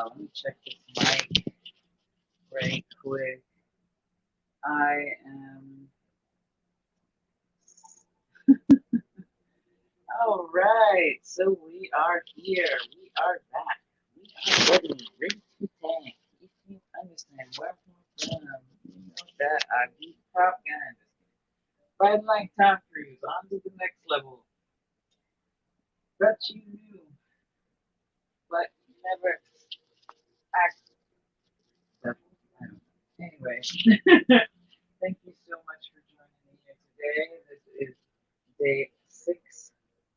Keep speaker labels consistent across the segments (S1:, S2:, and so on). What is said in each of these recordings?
S1: Let me check this mic right quick. I am. All right, so we are here. We are back. We are ready to tank. If you understand where I'm from, you know that I beat Top Gun. Riding like Tom Cruise, on to the next level. Bet you knew, but you never act. Anyway, thank you so much for joining me here today. This is day 6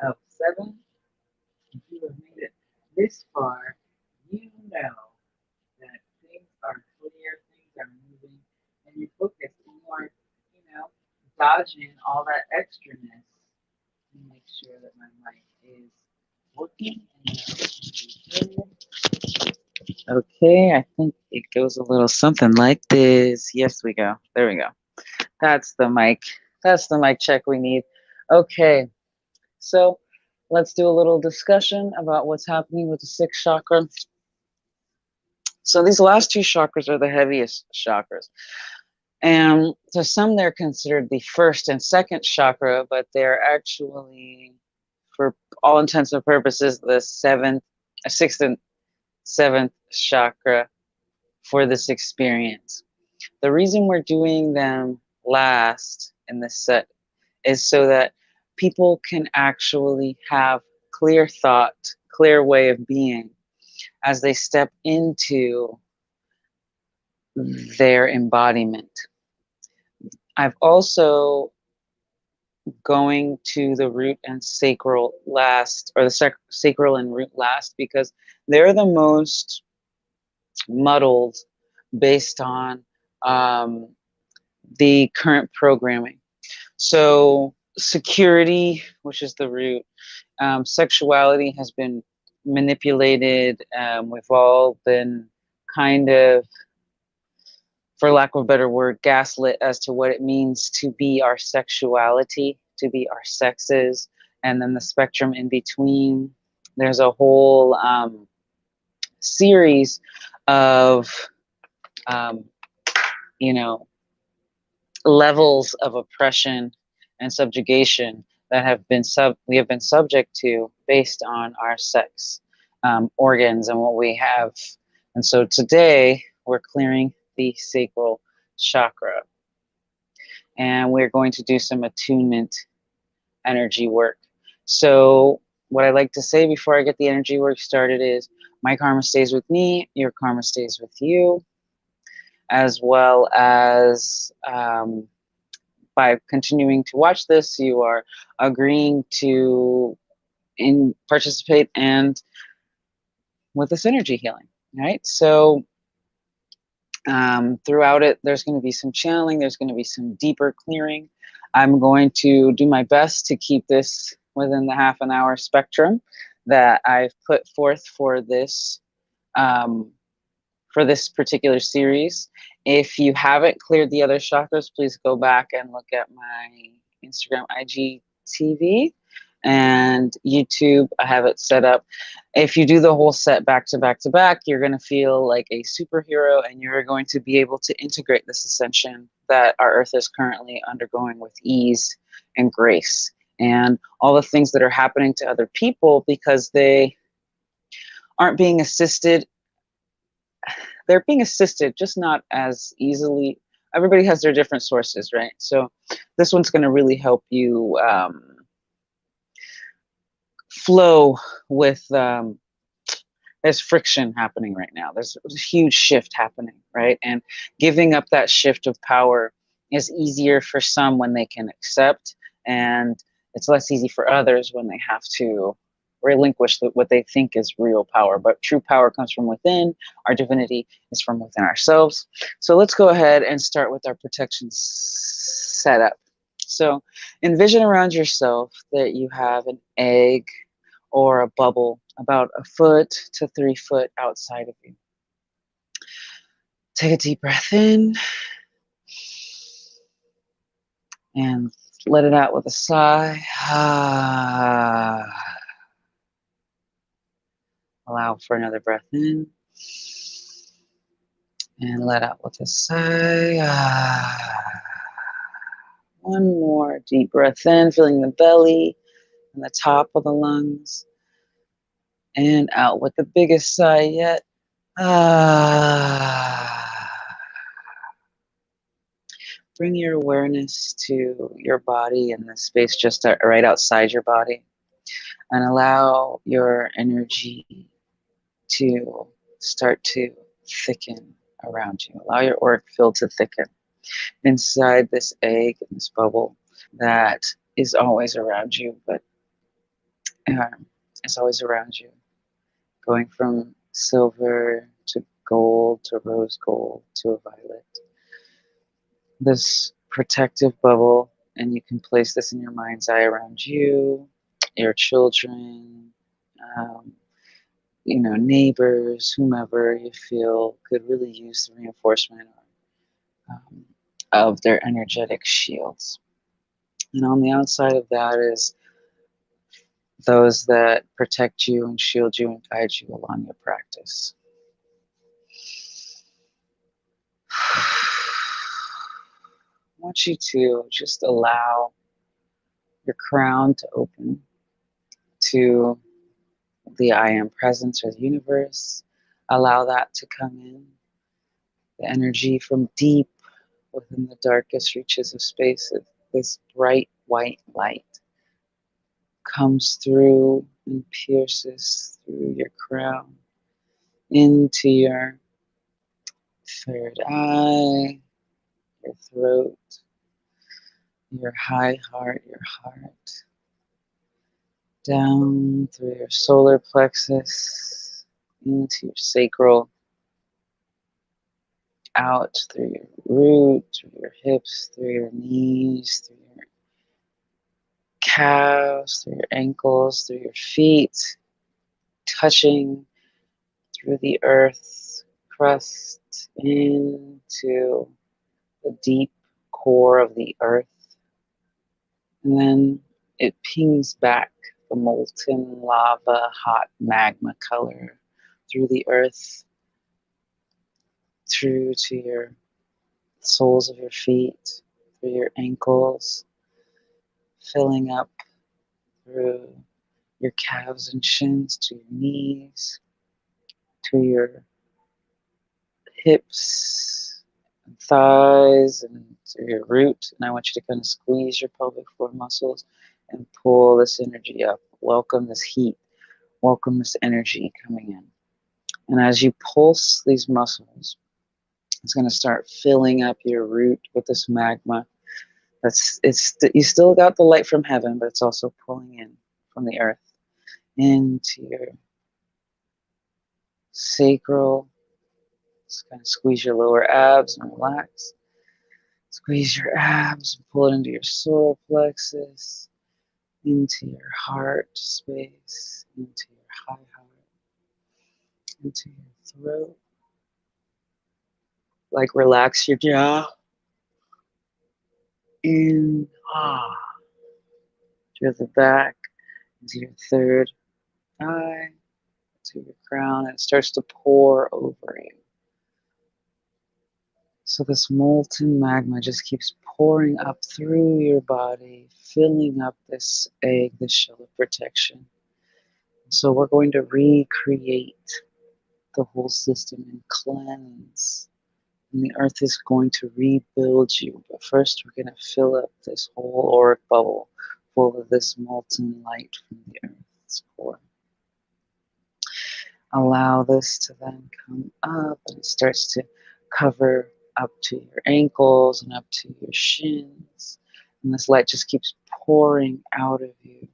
S1: of 7. If you have made it this far, you know that things are clear, things are moving, and you're focused, and you are, dodging all that extraness to make sure that my mic is working and that okay, I think it goes a little something like this. Yes, we go. There we go. That's the mic. That's the mic check we need. Okay, so let's do a little discussion about what's happening with the sixth chakra. So these last two chakras are the heaviest chakras. And to some, they're considered the first and second chakra, but they're actually, for all intents and purposes, the sixth and seventh chakra for this experience. The reason we're doing them last in this set is so that people can actually have clear thought, clear way of being as they step into their embodiment. I've also going to the root and sacral last, or the sacral and root last, because they're the most muddled based on the current programming. So security, which is the root, sexuality has been manipulated. We've all been kind of, for lack of a better word, gaslit as to what it means to be our sexuality, to be our sexes, and then the spectrum in between. There's a whole series of, um, levels of oppression and subjugation that we have been subject to based on our sex organs and what we have. And so today we're clearing the sacral chakra, and we're going to do some attunement energy work. So what I like to say before I get the energy work started is, my karma stays with me, your karma stays with you, as well as by continuing to watch this, you are agreeing to participate and with this energy healing, right? So throughout it, there's going to be some channeling, there's going to be some deeper clearing. I'm going to do my best to keep this within the half an hour spectrum that I've put forth for this particular series. If you haven't cleared the other chakras, please go back and look at my Instagram, IGTV, and YouTube. I have it set up. If you do the whole set back to back to back, you're going to feel like a superhero, and you're going to be able to integrate this ascension that our Earth is currently undergoing with ease and grace, and all the things that are happening to other people because they aren't being assisted. They're being assisted, just not as easily. Everybody has their different sources, right? So this one's going to really help you flow with, there's friction happening right now. There's a huge shift happening, right? And giving up that shift of power is easier for some when they can accept, and it's less easy for others when they have to relinquish what they think is real power. But true power comes from within. Our divinity is from within ourselves. So let's go ahead and start with our protection setup. So envision around yourself that you have an egg or a bubble about 1 foot to 3 foot outside of you. Take a deep breath in and let it out with a sigh. Allow for another breath in. And let out with a sigh. One more deep breath in, feeling the belly and the top of the lungs. And out with the biggest sigh yet. Bring your awareness to your body and the space just right outside your body. And allow your energy to start to thicken around you. Allow your auric field to thicken inside this egg, this bubble that is always around you, but it's always around you, going from silver to gold to rose gold to a violet. This protective bubble, and you can place this in your mind's eye around you, your children, um, neighbors, whomever you feel could really use the reinforcement um, of their energetic shields. And on the outside of that is those that protect you and shield you and guide you along your practice. I want you to just allow your crown to open to the I am presence or the universe. Allow that to come in. The energy from deep within the darkest reaches of space, this bright white light comes through and pierces through your crown into your third eye, your throat, your high heart, your heart, down through your solar plexus, into your sacral, out through your root, through your hips, through your knees, through your calves, through your ankles, through your feet, touching through the earth crust into the deep core of the earth. And then it pings back the molten lava, hot magma color through the earth, through to your soles of your feet, through your ankles, filling up through your calves and shins to your knees, to your hips and thighs and to your root. And I want you to kind of squeeze your pelvic floor muscles and pull this energy up. Welcome this heat. Welcome this energy coming in. And as you pulse these muscles, it's going to start filling up your root with this magma. You still got the light from heaven, but it's also pulling in from the earth into your sacral. Just kind of squeeze your lower abs and relax. Squeeze your abs and pull it into your solar plexus, into your heart space, into your high heart, into your throat. Like relax your jaw. In, through the back, into your third eye, to your crown, and it starts to pour over you. So this molten magma just keeps pouring up through your body, filling up this egg, this shell of protection. So we're going to recreate the whole system and cleanse. And the earth is going to rebuild you. But first we're going to fill up this whole auric bubble full of this molten light from the earth's core. Allow this to then come up, and it starts to cover up to your ankles and up to your shins. And this light just keeps pouring out of you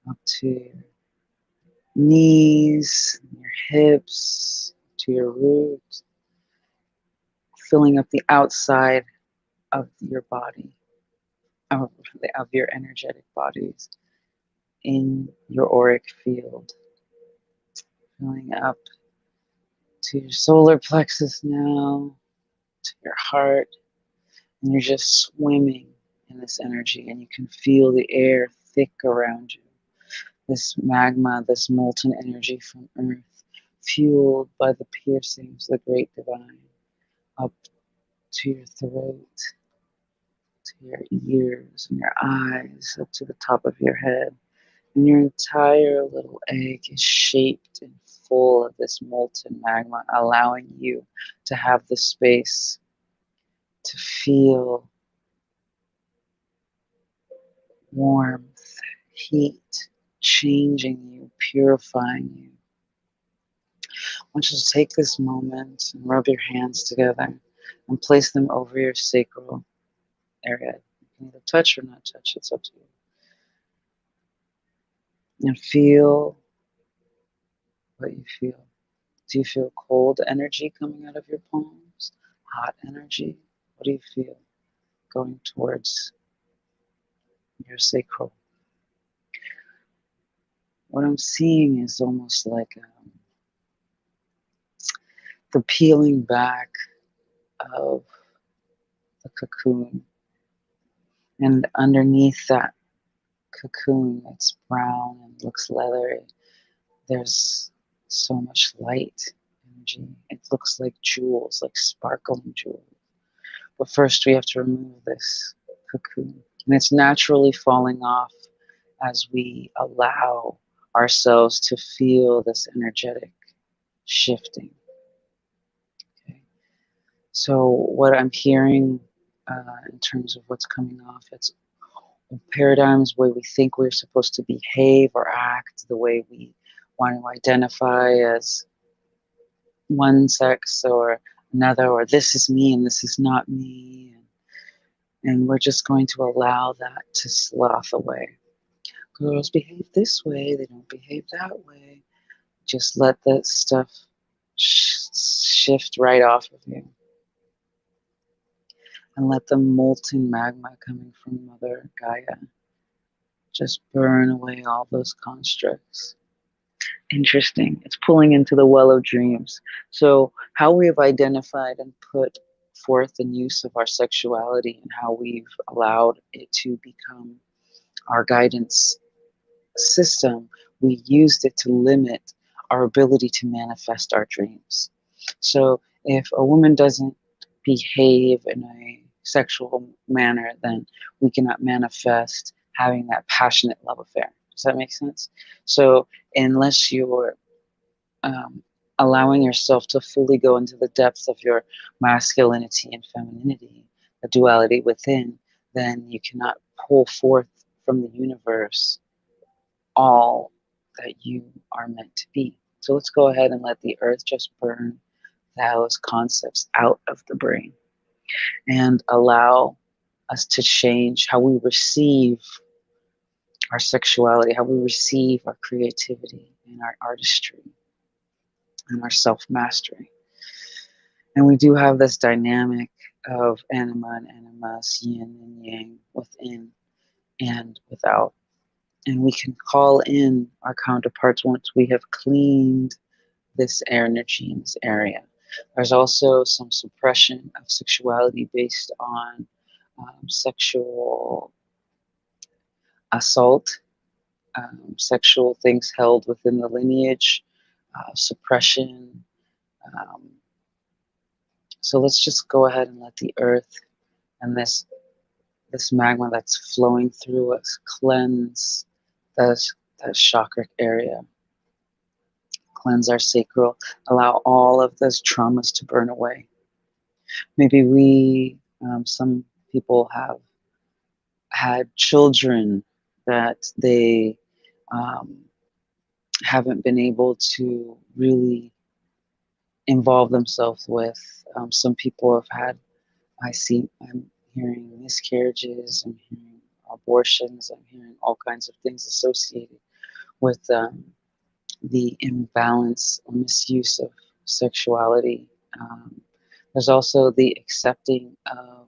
S1: up to your knees, your hips, to your root, filling up the outside of your body, of your energetic bodies in your auric field. Filling up to your solar plexus now, to your heart, and you're just swimming in this energy, and you can feel the air thick around you. This magma, this molten energy from earth fueled by the piercings, the great divine, up to your throat, to your ears and your eyes, up to the top of your head. And your entire little egg is shaped and full of this molten magma, allowing you to have the space to feel warmth, heat, changing you, purifying you. I want you to take this moment and rub your hands together and place them over your sacral area. You can either touch or not touch, it's up to you. And feel what you feel. Do you feel cold energy coming out of your palms? Hot energy? What do you feel going towards your sacral? What I'm seeing is almost like the peeling back of the cocoon. And underneath that cocoon that's brown and looks leathery, there's so much light energy. It looks like jewels, like sparkling jewels. But first we have to remove this cocoon. And it's naturally falling off as we allow ourselves to feel this energetic shifting. Okay. So what I'm hearing in terms of what's coming off, it's paradigms where we think we're supposed to behave or act the way we want to identify as one sex or another, or this is me and this is not me. And we're just going to allow that to slough away. Girls behave this way, they don't behave that way. Just let that stuff shift right off of you. And let the molten magma coming from Mother Gaia just burn away all those constructs. Interesting. It's pulling into the well of dreams. So how we have identified and put forth in use of our sexuality and how we've allowed it to become our guidance system, we used it to limit our ability to manifest our dreams. So if a woman doesn't behave in a sexual manner, then we cannot manifest having that passionate love affair. Does that make sense? So unless you're allowing yourself to fully go into the depths of your masculinity and femininity, the duality within, then you cannot pull forth from the universe all that you are meant to be. So let's go ahead and let the earth just burn those concepts out of the brain and allow us to change how we receive our sexuality, how we receive our creativity and our artistry and our self-mastery. And we do have this dynamic of anima and animus, yin and yang, within and without. And we can call in our counterparts once we have cleaned this energy in this area. There's also some suppression of sexuality based on sexual assault, sexual things held within the lineage, suppression. Um, so let's just go ahead and let the earth and this magma that's flowing through us cleanse that chakra area, cleanse our sacral, allow all of those traumas to burn away. Maybe some people have had children that they haven't been able to really involve themselves with. Some people have had, I'm hearing miscarriages, I'm hearing abortions, I'm hearing all kinds of things associated with the imbalance or misuse of sexuality. There's also the accepting of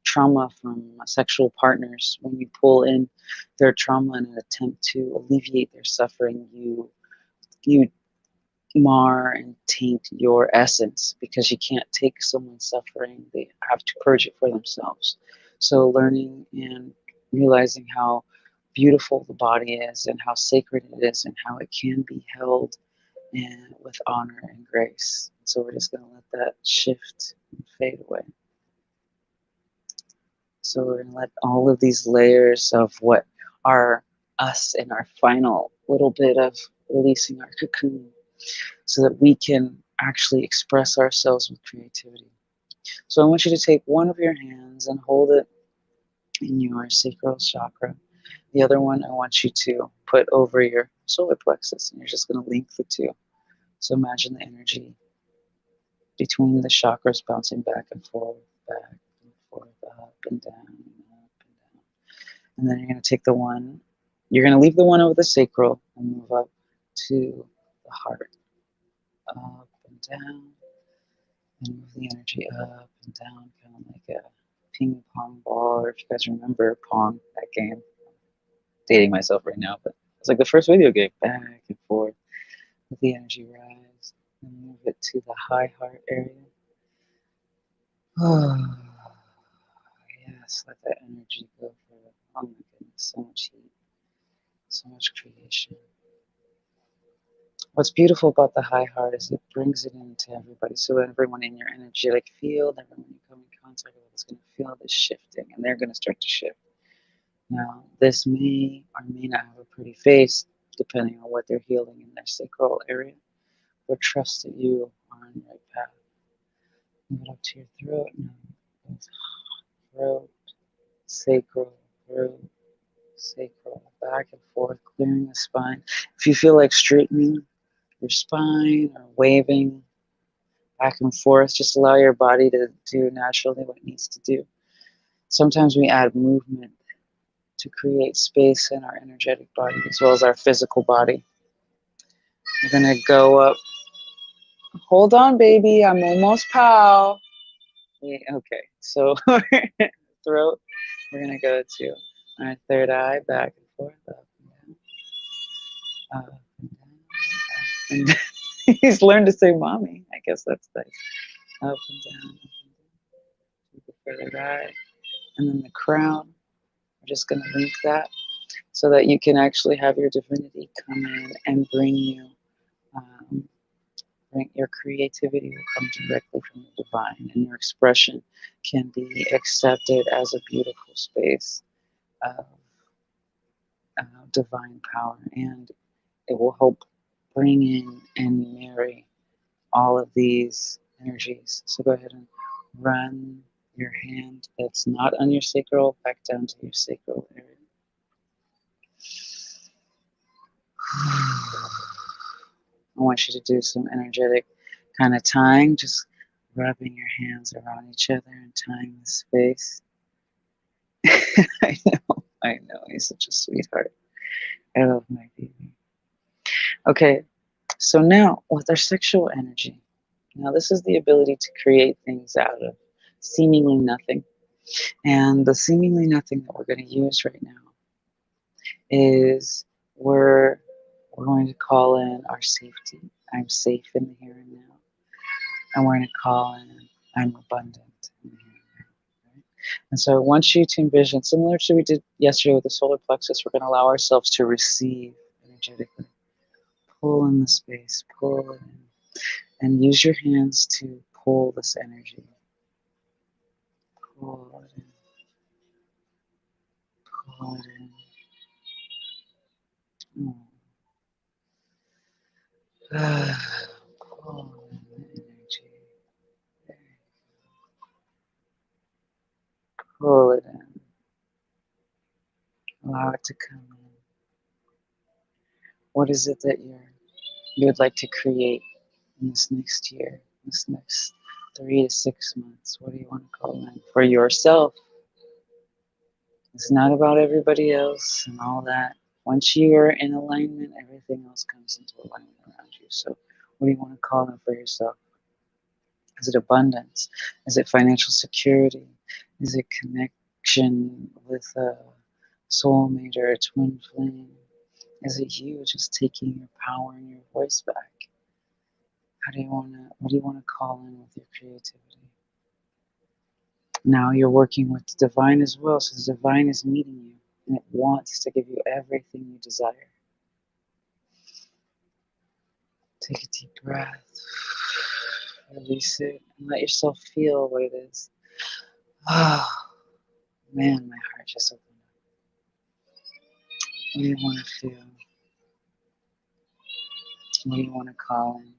S1: trauma from sexual partners. When you pull in their trauma in an attempt to alleviate their suffering, you mar and taint your essence because you can't take someone's suffering. They have to purge it for themselves. So learning and realizing how beautiful the body is and how sacred it is and how it can be held and with honor and grace. So we're just going to let that shift and fade away. So we're going to let all of these layers of what are us in our final little bit of releasing our cocoon so that we can actually express ourselves with creativity. So I want you to take one of your hands and hold it in your sacral chakra. The other one I want you to put over your solar plexus, and you're just going to link the two. So imagine the energy between the chakras bouncing back and forth, up and down, up and down. And then you're going to take the one, you're going to leave the one over the sacral and move up to the heart, up and down, and move the energy up and down, kind of like a ping pong ball, or if you guys remember Pong, that game. Dating myself right now, but it's like the first video game, back and forth, let the energy rise, and move it to the high heart area. Oh, yes, let that energy go for, oh my goodness, so much heat, so much creation. What's beautiful about the high heart is it brings it into everybody. So everyone in your energetic field, everyone you come in contact with is going to feel this shifting, and they're going to start to shift. Now, this may or may not have a pretty face, depending on what they're healing in their sacral area, but trust that you are on the right path. Move it up to your throat now. Throat, sacral, throat, sacral, back and forth, clearing the spine. If you feel like straightening your spine or waving back and forth, just allow your body to do naturally what it needs to do. Sometimes we add movement to create space in our energetic body as well as our physical body. We're gonna go up. Hold on, baby. I'm almost pow. Yeah, okay, so throat. We're gonna go to our third eye, back and forth, up and down, up and down, up and down. He's learned to say mommy. I guess that's nice. Up and down, up and down. To the third eye. And then the crown. We're just gonna link that so that you can actually have your divinity come in and bring you your creativity will come directly from the divine, and your expression can be accepted as a beautiful space of divine power, and it will help bring in and marry all of these energies. So go ahead and run your hand that's not on your sacral back down to your sacral area. I want you to do some energetic kind of tying, just rubbing your hands around each other and tying the space. I know, he's such a sweetheart. I love my baby. Okay, so now with our sexual energy, now this is the ability to create things out of seemingly nothing. And the seemingly nothing that we're going to use right now is we're going to call in our safety. I'm safe in the here and now. And we're going to call in I'm abundant in the here and now. Right? And so I want you to envision, similar to what we did yesterday with the solar plexus, we're going to allow ourselves to receive energetically. Pull in the space, pull it in, and use your hands to pull this energy. Pull it in, pull it in. Pull in the energy. Pull it in. Allow it to come in. What is it that you would like to create in this next year, this next 3 to 6 months? What do you want to call in for yourself? It's not about everybody else and all that. Once you are in alignment, everything else comes into alignment around you. So what do you want to call in for yourself? Is it abundance? Is it financial security? Is it connection with a soulmate or a twin flame? Is it you just taking your power and your voice back? What do you want to call in with your creativity? Now you're working with the divine as well. So the divine is meeting you and it wants to give you everything you desire. Take a deep breath. Release it and let yourself feel what it is. Oh, man, my heart just opened up. What do you want to feel? What do you want to call in?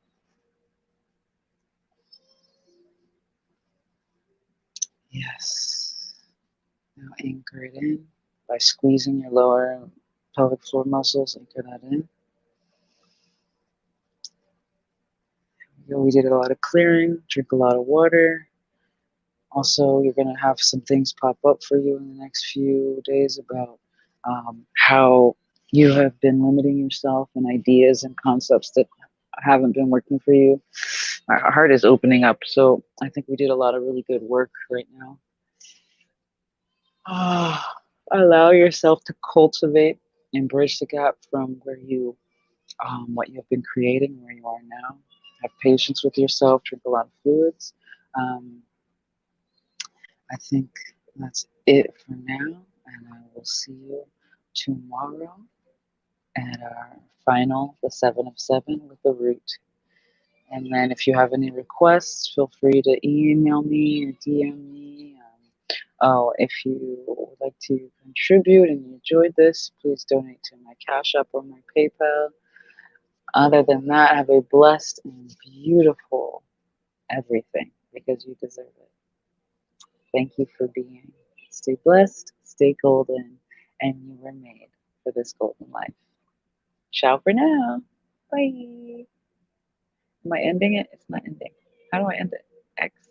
S1: Yes. Now anchor it in by squeezing your lower pelvic floor muscles. Anchor that in. We did a lot of clearing. Drink a lot of water. Also, you're going to have some things pop up for you in the next few days about how you have been limiting yourself and ideas and concepts that haven't been working for you. Our heart is opening up, so I think we did a lot of really good work right now. Allow yourself to cultivate and bridge the gap from where you, what you've been creating, where you are now. Have patience with yourself. Drink a lot of fluids. I think that's it for now, and I will see you tomorrow at our final, the 7 of 7 with the root. And then if you have any requests, feel free to email me or DM me. If you would like to contribute and you enjoyed this, please donate to my Cashapp or my PayPal. Other than that, have a blessed and beautiful everything because you deserve it. Thank you for being. Stay blessed, stay golden, and you were made for this golden life. Ciao for now. Bye. Am I ending it? It's not ending. How do I end it? X.